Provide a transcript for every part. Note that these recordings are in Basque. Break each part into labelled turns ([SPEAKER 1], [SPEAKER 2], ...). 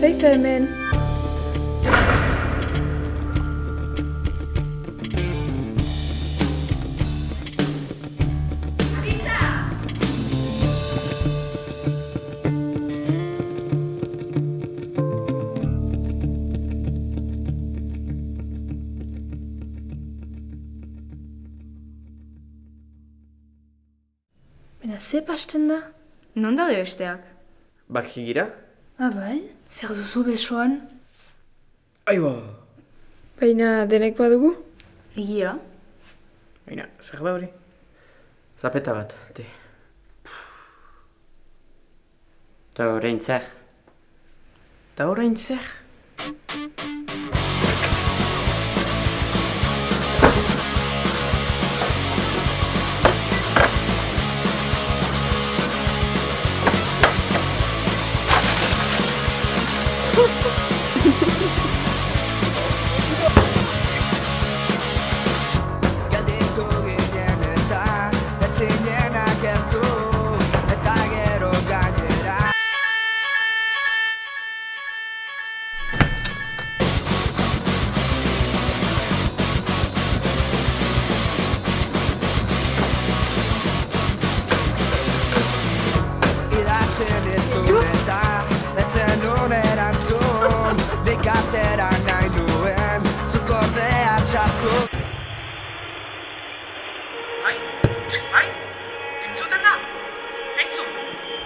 [SPEAKER 1] zaizu hemen.
[SPEAKER 2] Baina ze pasten da?
[SPEAKER 3] Non daude besteak?
[SPEAKER 4] Baki gira?
[SPEAKER 2] Bai, zer duzu besoan?
[SPEAKER 4] Aiba!
[SPEAKER 1] Baina denek badugu?
[SPEAKER 3] Egia?
[SPEAKER 4] Baina, zer da hori? Zapeta bat, te.
[SPEAKER 5] Ta orain zer?
[SPEAKER 4] Ta orain zer?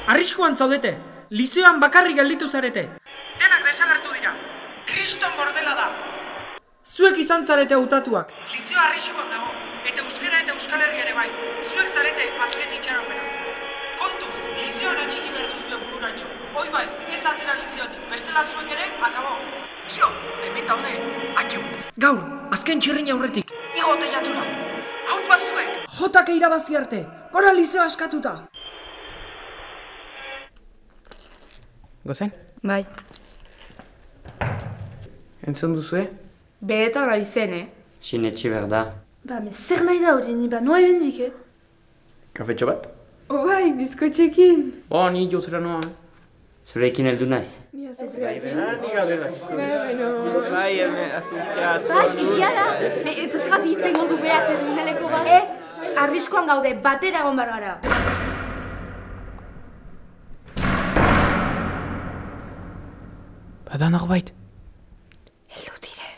[SPEAKER 6] Arriskuan zaudete, lizioan bakarrik gelditu zarete. Denak desagertu dira. Kriston bordela da. Zuek izan zarete hautatuak. Lizioa arriskuan dago, eta euskara eta Euskal Herria ere bai. Zuek zarete azken itxaropena. Kontuz, lizioan atxiki behar duzue bururaino. Hoi bai, ez atera liziotik, bestela zuek ere, akabo. Kio, hemen daude, atxu. Gaur, azken txirrin aurretik, igo teiatura. Haupa zuek! Jotak irabazi arte, gora lizioa askatuta.
[SPEAKER 4] Gozen?
[SPEAKER 3] Bai.
[SPEAKER 4] Entzun duzue?
[SPEAKER 3] Beretan ari zen,
[SPEAKER 5] Sinetxi behar da.
[SPEAKER 2] Ba, me zer nahi da hori, ni ba noa ebendik,
[SPEAKER 4] Kafetxo bat?
[SPEAKER 1] Bai, bizkotxekin.
[SPEAKER 4] Ni jozera noa.
[SPEAKER 5] Zurekin heldu naiz.
[SPEAKER 4] Bai, azukreat.
[SPEAKER 3] Bai, egia da. Ez gati hitz du bera terminaleko bat. Ez, arriskoan gaude, batera egon behar gara.
[SPEAKER 4] Bada norbait.
[SPEAKER 3] Heldu dire.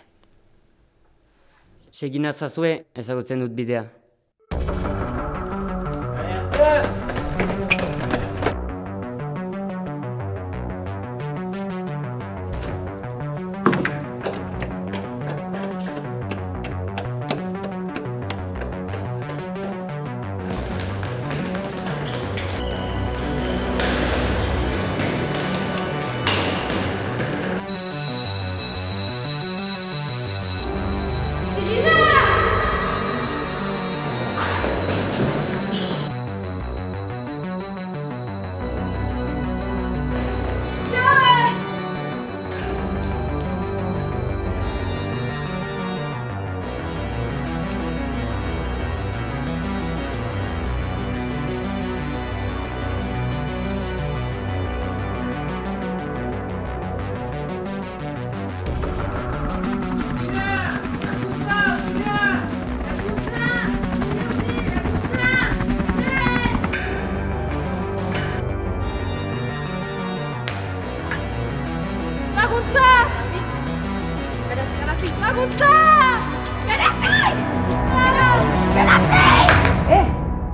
[SPEAKER 5] Segin azazue, ezagutzen dut bidea.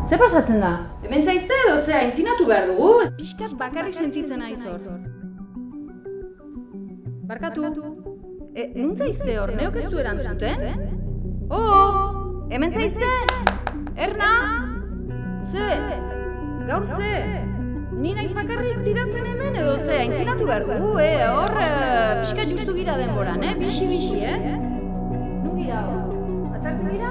[SPEAKER 3] Zer pasatzen da? Hemen zaizte edo zera, intzinatu behar dugu? Piskat bakarrik sentitzen aiz hor. Barkatu. Nun zaizte hor, neok ez du erantzuten? Hemen zaizte? Erna? Ze? Gaur ze? Ni naiz bakarrik tiratzen hemen edo ze? Intzinatu behar dugu, hor piskat justu gira denboran, bixi-bixi, Nu gira hor? Atzartzen gira?